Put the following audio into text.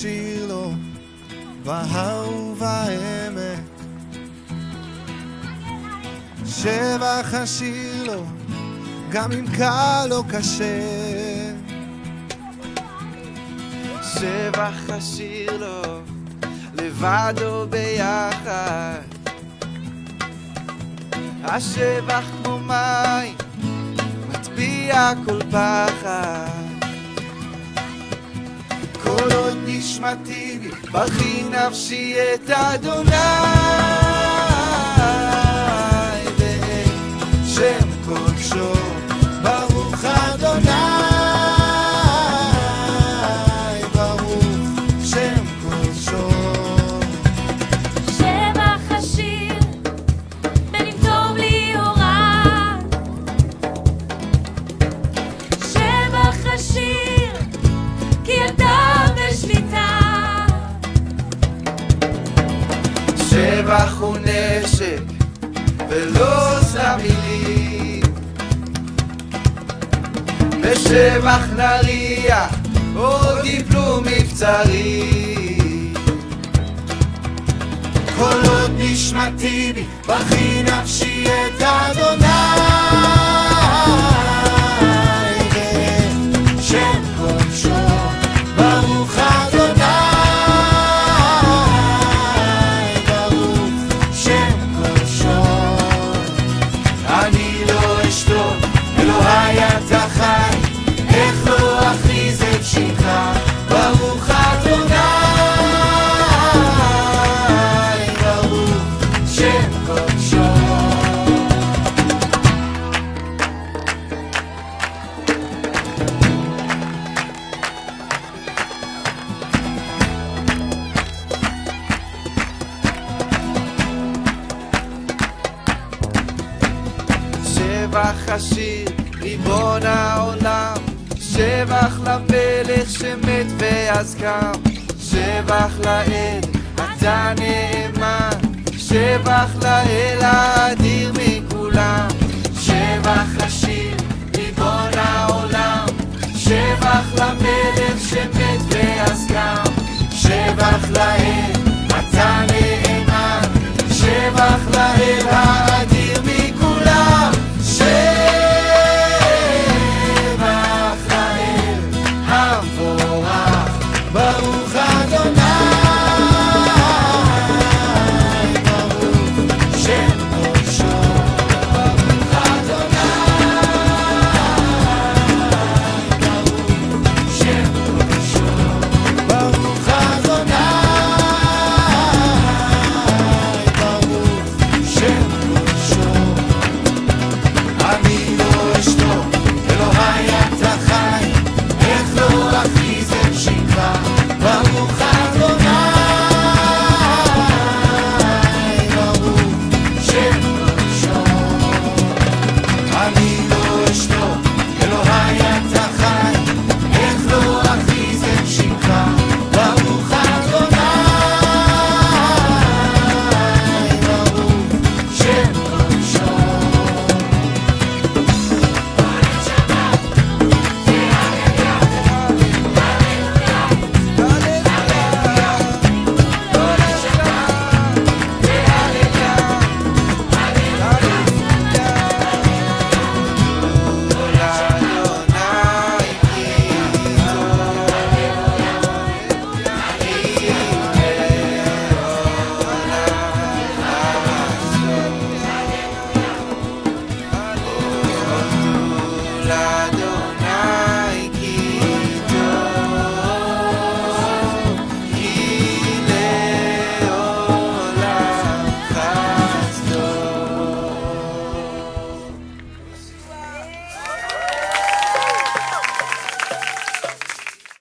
השיר לו בהר ובעמק, שבח השיר לו גם אם קל או קשה, שבח השיר לו לבד או ביחד, השבח כמו מים מטביע כל פחד. כל עוד נשמתי בי ברכי נפשי את אדוני, ואין שם קודשו ברוך אדוני, ברוך שם קודשו. שבח השיר בין אם טוב לי או רע, שבח השיר כי אתה בשליטה, שבח הוא נשק ולא סתם מילים, בשבח נריע עוד יפלו מבצרים. כל עוד נשמתי בי ברכי נפשי את אדוני, ואין שם קודשו ברוך אדוני, ברוך שם קודשו. אני לא אשתוק, אלוהי אתה חי, איך לא אכריז את שמך, ברוך אדוני, ברוך שם קודשו. שבח השיר ריבון העולם, שבח למלך שמת ואז קם, שבח לאל אתה נאמן, שבח לאל האדיר מכולם. שבח השיר ריבון העולם, שבח למלך שמת ואז קם, שבח לאל אתה